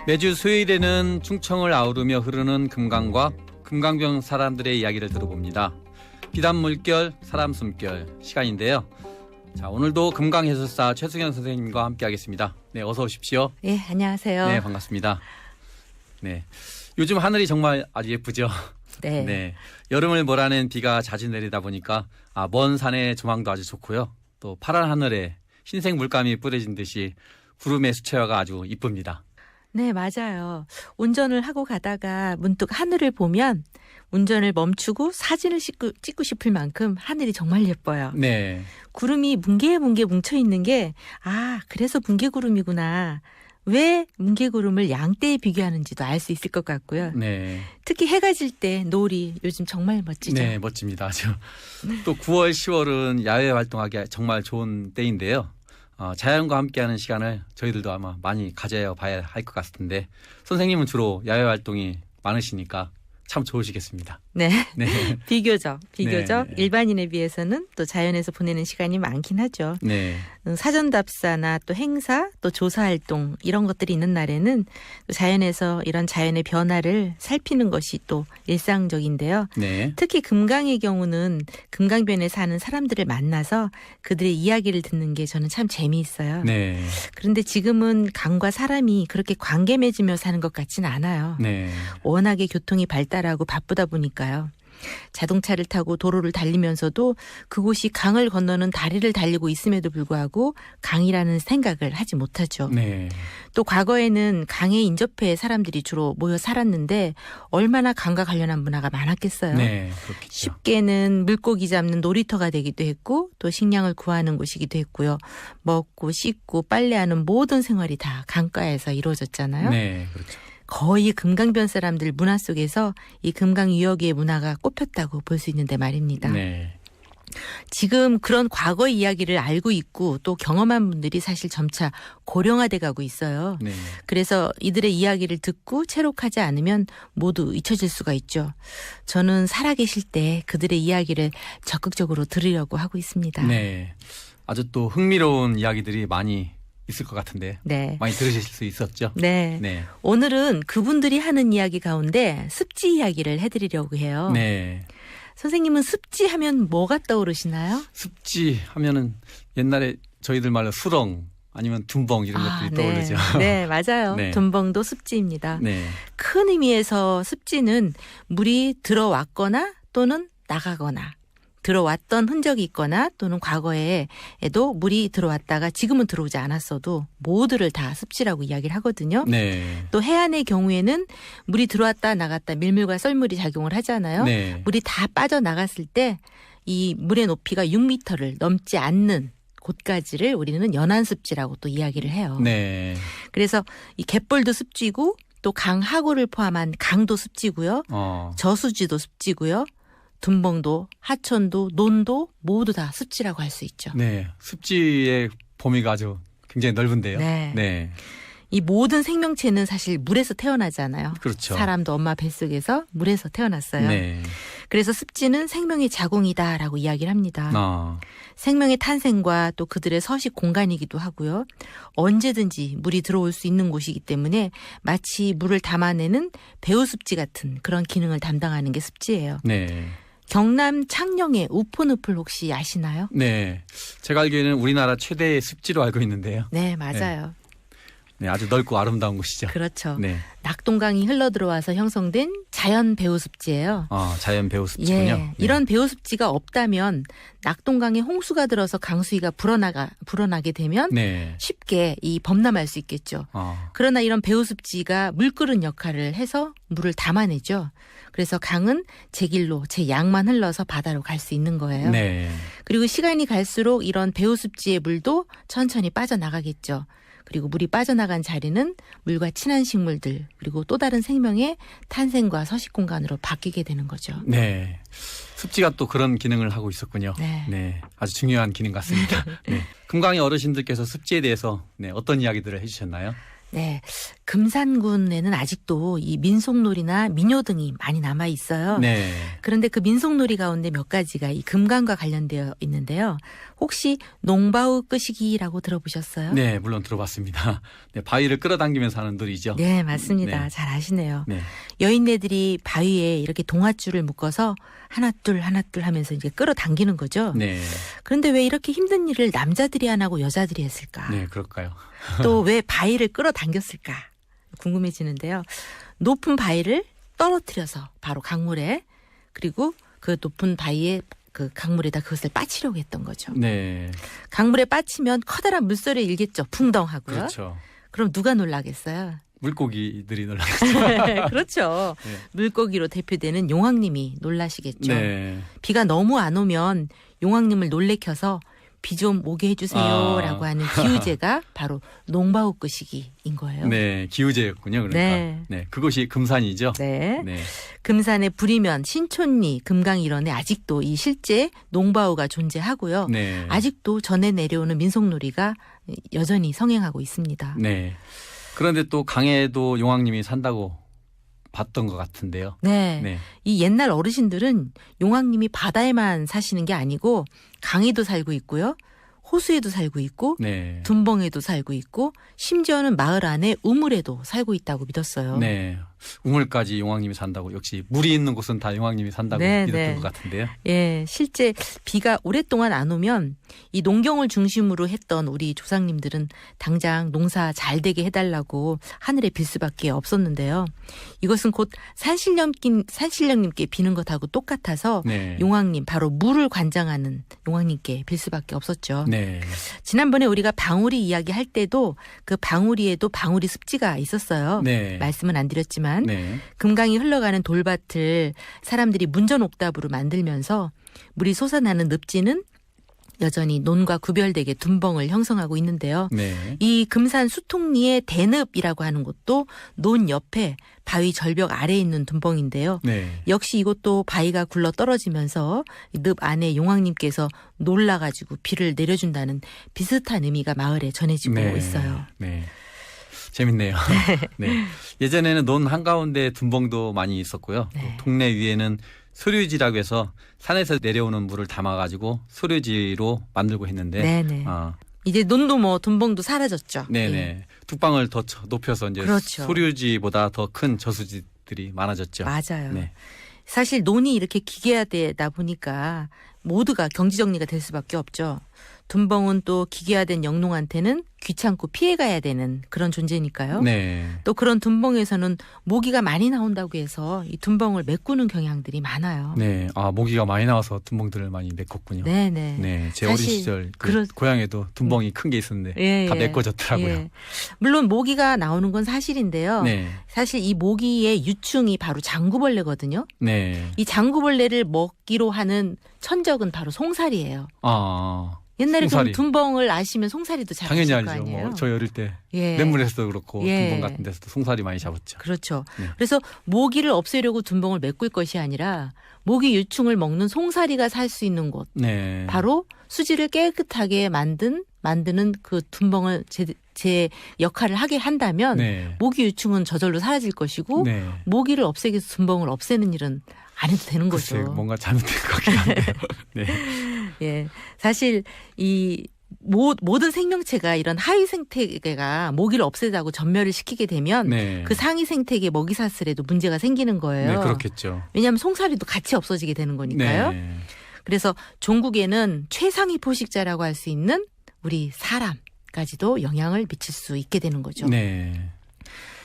매주 수요일에는 충청을 아우르며 흐르는 금강과 금강변 사람들의 이야기를 들어봅니다. 비단 물결, 사람 숨결 시간인데요. 자, 오늘도 금강해설사 최승현 선생님과 함께하겠습니다. 네, 어서 오십시오. 네, 안녕하세요. 네, 반갑습니다. 네, 요즘 하늘이 정말 아주 예쁘죠. 네. 네, 여름을 몰아낸 비가 자주 내리다 보니까 먼 산의 조망도 아주 좋고요. 또 파란 하늘에 흰색 물감이 뿌려진 듯이 구름의 수채화가 아주 이쁩니다. 네, 맞아요. 운전을 하고 가다가 문득 하늘을 보면 운전을 멈추고 사진을 찍고 싶을 만큼 하늘이 정말 예뻐요. 네. 구름이 뭉게뭉게 뭉쳐있는 게 그래서 뭉게구름이구나. 왜 뭉게구름을 양떼에 비교하는지도 알 수 있을 것 같고요. 네. 특히 해가 질 때 노을이 요즘 정말 멋지죠. 네, 멋집니다. 아주. 또 9월, 10월은 야외 활동하기 정말 좋은 때인데요. 자연과 함께하는 시간을 저희들도 아마 많이 가져야 봐야 할 것 같은데 선생님은 주로 야외 활동이 많으시니까 참 좋으시겠습니다. 네. 네. 비교적 네. 일반인에 비해서는 또 자연에서 보내는 시간이 많긴 하죠. 네. 사전답사나 또 행사, 또 조사활동 이런 것들이 있는 날에는 또 자연에서 이런 자연의 변화를 살피는 것이 또 일상적인데요. 네. 특히 금강의 경우는 금강변에 사는 사람들을 만나서 그들의 이야기를 듣는 게 저는 참 재미있어요. 네. 그런데 지금은 강과 사람이 그렇게 관계 맺으며 사는 것 같지는 않아요. 네. 워낙에 교통이 발달하고 바쁘다 보니까요. 자동차를 타고 도로를 달리면서도 그곳이 강을 건너는 다리를 달리고 있음에도 불구하고 강이라는 생각을 하지 못하죠. 네. 또 과거에는 강에 인접해 사람들이 주로 모여 살았는데 얼마나 강과 관련한 문화가 많았겠어요. 네. 그렇겠죠. 쉽게는 물고기 잡는 놀이터가 되기도 했고 또 식량을 구하는 곳이기도 했고요. 먹고 씻고 빨래하는 모든 생활이 다 강가에서 이루어졌잖아요. 네. 그렇죠. 거의 금강변 사람들 문화 속에서 이 금강유역의 문화가 꼽혔다고 볼 수 있는데 말입니다. 네. 지금 그런 과거의 이야기를 알고 있고 또 경험한 분들이 사실 점차 고령화돼 가고 있어요. 네. 그래서 이들의 이야기를 듣고 체록하지 않으면 모두 잊혀질 수가 있죠. 저는 살아계실 때 그들의 이야기를 적극적으로 들으려고 하고 있습니다. 네. 아주 또 흥미로운 이야기들이 많이 있을 것 같은데 네. 많이 들으실 수 있었죠? 네. 네. 오늘은 그분들이 하는 이야기 가운데 습지 이야기를 해드리려고 해요. 네. 선생님은 습지 하면 뭐가 떠오르시나요? 습지 하면은 옛날에 저희들 말로 수렁 아니면 둔벙 이런 것들이 떠오르죠. 네, 맞아요. 네. 둔벙도 습지입니다. 네. 큰 의미에서 습지는 물이 들어왔거나 또는 나가거나 들어왔던 흔적이 있거나 또는 과거에도 물이 들어왔다가 지금은 들어오지 않았어도 모두를 다 습지라고 이야기를 하거든요. 네. 또 해안의 경우에는 물이 들어왔다 나갔다 밀물과 썰물이 작용을 하잖아요. 네. 물이 다 빠져나갔을 때 이 물의 높이가 6m를 넘지 않는 곳까지를 우리는 연안습지라고 또 이야기를 해요. 네. 그래서 이 갯벌도 습지고 또 강하구를 포함한 강도 습지고요. 저수지도 습지고요. 둔벙도 하천도 논도 모두 다 습지라고 할 수 있죠. 네. 습지의 범위가 아주 굉장히 넓은데요. 네. 네. 이 모든 생명체는 사실 물에서 태어나잖아요. 그렇죠. 사람도 엄마 뱃속에서 물에서 태어났어요. 네. 그래서 습지는 생명의 자궁이다라고 이야기를 합니다. 생명의 탄생과 또 그들의 서식 공간이기도 하고요. 언제든지 물이 들어올 수 있는 곳이기 때문에 마치 물을 담아내는 배우습지 같은 그런 기능을 담당하는 게 습지예요. 네. 경남 창녕의 우포늪을 혹시 아시나요? 네. 제가 알기에는 우리나라 최대의 습지로 알고 있는데요. 네, 맞아요. 네, 아주 넓고 아름다운 곳이죠. 그렇죠. 네. 낙동강이 흘러들어와서 형성된 자연 배우습지예요. 자연 배우습지군요. 예, 네. 이런 배우습지가 없다면 낙동강에 홍수가 들어서 강수위가 불어나게 되면 네. 쉽게 이 범람할 수 있겠죠. 그러나 이런 배우습지가 물끓은 역할을 해서 물을 담아내죠. 그래서 강은 제 길로 제 양만 흘러서 바다로 갈 수 있는 거예요. 네. 그리고 시간이 갈수록 이런 배우습지의 물도 천천히 빠져나가겠죠. 그리고 물이 빠져나간 자리는 물과 친한 식물들 그리고 또 다른 생명의 탄생과 서식 공간으로 바뀌게 되는 거죠. 네. 습지가 또 그런 기능을 하고 있었군요. 네. 네. 아주 중요한 기능 같습니다. 네. 금강의 어르신들께서 습지에 대해서 어떤 이야기들을 해주셨나요? 네, 금산군에는 아직도 이 민속놀이나 민요 등이 많이 남아 있어요. 네. 그런데 그 민속놀이 가운데 몇 가지가 이 금강과 관련되어 있는데요. 혹시 농바우 끄시기라고 들어보셨어요? 네, 물론 들어봤습니다. 네, 바위를 끌어당기면서 하는 놀이죠. 네, 맞습니다. 네. 잘 아시네요. 네. 여인네들이 바위에 이렇게 동아줄을 묶어서 하나 둘 하면서 이제 끌어당기는 거죠. 네. 그런데 왜 이렇게 힘든 일을 남자들이 안 하고 여자들이 했을까? 네, 그럴까요? 또 왜 바위를 끌어당겼을까? 궁금해지는데요. 높은 바위를 떨어뜨려서 바로 강물에, 그리고 그 높은 바위에 그 강물에다 그것을 빠치려고 했던 거죠. 네. 강물에 빠치면 커다란 물소리를 일겠죠. 풍덩하고요. 그렇죠. 그럼 누가 놀라겠어요? 물고기들이 놀라겠죠. 그렇죠. 네. 물고기로 대표되는 용왕님이 놀라시겠죠. 네. 비가 너무 안 오면 용왕님을 놀래켜서 비 좀 오게 해주세요라고 하는 기우제가 바로 농바우 끄시기인 거예요. 네, 기우제였군요. 그러니까. 네. 네, 그것이 금산이죠. 네. 네. 금산의 부리면, 신촌리, 금강 일원에 아직도 이 실제 농바우가 존재하고요. 네. 아직도 전해 내려오는 민속놀이가 여전히 성행하고 있습니다. 네. 그런데 또 강에도 용왕님이 산다고 봤던 것 같은데요. 네. 네. 이 옛날 어르신들은 용왕님이 바다에만 사시는 게 아니고 강에도 살고 있고요. 호수에도 살고 있고 네. 둔벙에도 살고 있고 심지어는 마을 안에 우물에도 살고 있다고 믿었어요. 네. 우물까지 용왕님이 산다고, 역시 물이 있는 곳은 다 용왕님이 산다고 네, 믿었던 네. 것 같은데요. 예, 실제 비가 오랫동안 안 오면 이 농경을 중심으로 했던 우리 조상님들은 당장 농사 잘 되게 해달라고 하늘에 빌 수밖에 없었는데요. 이것은 곧 산신령님께 비는 것하고 똑같아서 네. 용왕님, 바로 물을 관장하는 용왕님께 빌 수밖에 없었죠. 네. 지난번에 우리가 방울이 이야기할 때도 그 방울이에도 방울이 습지가 있었어요. 네. 말씀은 안 드렸지만 네. 금강이 흘러가는 돌밭을 사람들이 문전옥답으로 만들면서 물이 솟아나는 늪지는 여전히 논과 구별되게 둔벙을 형성하고 있는데요. 네. 이 금산 수통리의 대늪이라고 하는 곳도 논 옆에 바위 절벽 아래에 있는 둔벙인데요. 네. 역시 이것도 바위가 굴러 떨어지면서 늪 안에 용왕님께서 놀라가지고 비를 내려준다는 비슷한 의미가 마을에 전해지고 네. 있어요. 네. 재밌네요. 네. 예전에는 논 한가운데 둔벙도 많이 있었고요. 네. 또 동네 위에는 소류지라고 해서 산에서 내려오는 물을 담아가지고 소류지로 만들고 했는데, 네네. 아, 이제 논도 뭐 둔벙도 사라졌죠. 네네. 예. 뚝방을 더 높여서 이제 그렇죠. 소류지보다 더 큰 저수지들이 많아졌죠. 맞아요. 네. 사실 논이 이렇게 기계화되다 보니까 모두가 경지정리가 될 수밖에 없죠. 둔벙은 또 기계화된 영농한테는 귀찮고 피해가야 되는 그런 존재니까요. 네. 또 그런 둔벙에서는 모기가 많이 나온다고 해서 이 둔벙을 메꾸는 경향들이 많아요. 네. 아, 모기가 많이 나와서 둔벙들을 많이 메꿨군요. 네네. 네. 제 어린 사실 시절 그럴- 고향에도 둔벙이 큰 게 있었는데 예, 다 예. 메꿔졌더라고요. 예. 물론 모기가 나오는 건 사실인데요. 네. 사실 이 모기의 유충이 바로 장구벌레거든요. 네. 이 장구벌레를 먹기로 하는 천적은 바로 송사리예요. 아, 옛날에 송사리. 좀 둔벙을 아시면 송사리도 잡으실 당연히 거 알죠. 아니에요. 뭐 저희 어릴 때 예. 냇물에서도 그렇고 예. 둔벙 같은 데서도 송사리 많이 잡았죠. 그렇죠. 네. 그래서 모기를 없애려고 둔벙을 메꿀 것이 아니라 모기 유충을 먹는 송사리가 살 수 있는 곳, 네. 바로 수지를 깨끗하게 만드는 그 둔벙을 제 역할을 하게 한다면 네. 모기 유충은 저절로 사라질 것이고 네. 모기를 없애기 위해서 둔벙을 없애는 일은 안 해도 되는 글쎄, 거죠. 뭔가 잘못된 것 같긴 한데요. 네. 예, 사실 이 모든 생명체가 이런 하위 생태계가 모기를 없애자고 전멸을 시키게 되면 네. 그 상위 생태계 먹이 사슬에도 문제가 생기는 거예요. 네, 그렇겠죠. 왜냐하면 송사리도 같이 없어지게 되는 거니까요. 네. 그래서 종국에는 최상위 포식자라고 할 수 있는 우리 사람까지도 영향을 미칠 수 있게 되는 거죠. 네.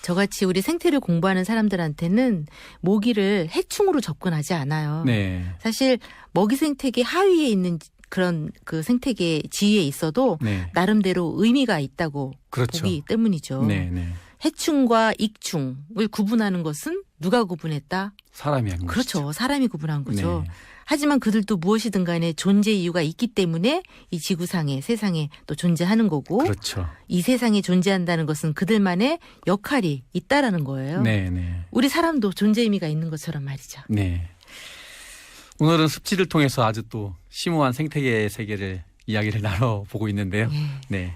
저같이 우리 생태를 공부하는 사람들한테는 모기를 해충으로 접근하지 않아요. 네. 사실 먹이 생태계 하위에 있는 그런 그 생태계 지위에 있어도 네. 나름대로 의미가 있다고 그렇죠. 보기 때문이죠. 네, 네. 해충과 익충을 구분하는 것은 누가 구분했다? 사람이 한 그렇죠. 것이죠. 사람이 구분한 거죠. 네. 하지만 그들도 무엇이든 간에 존재 이유가 있기 때문에 이 지구상에 세상에 또 존재하는 거고 그렇죠. 이 세상에 존재한다는 것은 그들만의 역할이 있다라는 거예요. 네, 네. 우리 사람도 존재 의미가 있는 것처럼 말이죠. 네. 오늘은 습지를 통해서 아주 또 심오한 생태계의 세계를 이야기를 나눠보고 있는데요. 예. 네.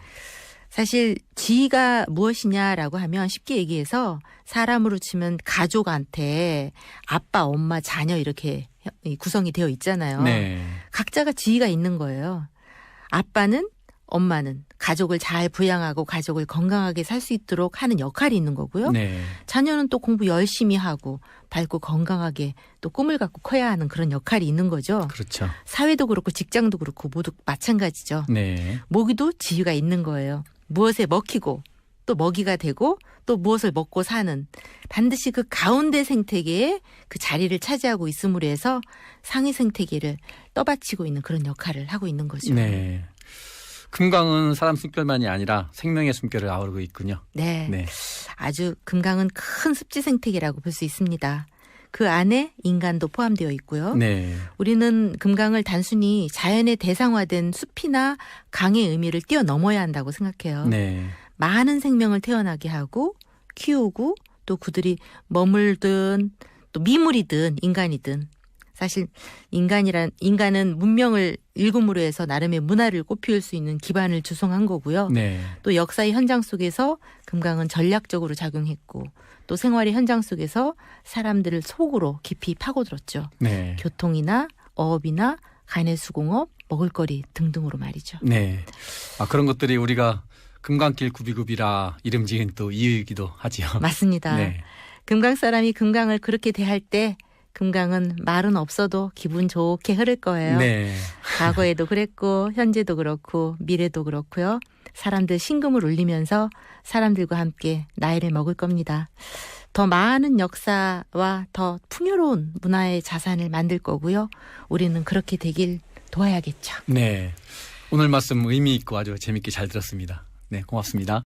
사실 지위가 무엇이냐라고 하면 쉽게 얘기해서 사람으로 치면 가족한테 아빠, 엄마, 자녀 이렇게 구성이 되어 있잖아요. 네. 각자가 지위가 있는 거예요. 아빠는, 엄마는 가족을 잘 부양하고 가족을 건강하게 살 수 있도록 하는 역할이 있는 거고요. 네. 자녀는 또 공부 열심히 하고 밝고 건강하게 또 꿈을 갖고 커야 하는 그런 역할이 있는 거죠. 그렇죠. 사회도 그렇고 직장도 그렇고 모두 마찬가지죠. 네. 모기도 지위가 있는 거예요. 무엇에 먹히고 또 먹이가 되고 또 무엇을 먹고 사는 반드시 그 가운데 생태계에 그 자리를 차지하고 있음으로 해서 상위 생태계를 떠받치고 있는 그런 역할을 하고 있는 거죠. 네. 금강은 사람 숨결만이 아니라 생명의 숨결을 아우르고 있군요. 네. 네. 아주 금강은 큰 습지 생태계라고 볼 수 있습니다. 그 안에 인간도 포함되어 있고요. 네. 우리는 금강을 단순히 자연의 대상화된 숲이나 강의 의미를 뛰어넘어야 한다고 생각해요. 네. 많은 생명을 태어나게 하고 키우고 또 그들이 머물든 또 미물이든 인간이든 사실 인간은 문명을 일금으로 해서 나름의 문화를 꽃피울 수 있는 기반을 조성한 거고요. 네. 또 역사의 현장 속에서 금강은 전략적으로 작용했고 또 생활의 현장 속에서 사람들을 속으로 깊이 파고들었죠. 네. 교통이나 어업이나 가내수공업, 먹을거리 등등으로 말이죠. 네. 그런 것들이 우리가 금강길 구비구비라 이름 지은 또 이유이기도 하지요. 맞습니다. 네. 금강 사람이 금강을 그렇게 대할 때 금강은 말은 없어도 기분 좋게 흐를 거예요. 네. 과거에도 그랬고 현재도 그렇고 미래도 그렇고요. 사람들 신금을 울리면서 사람들과 함께 나이를 먹을 겁니다. 더 많은 역사와 더 풍요로운 문화의 자산을 만들 거고요. 우리는 그렇게 되길 도와야겠죠. 네. 오늘 말씀 의미 있고 아주 재밌게 잘 들었습니다. 네, 고맙습니다.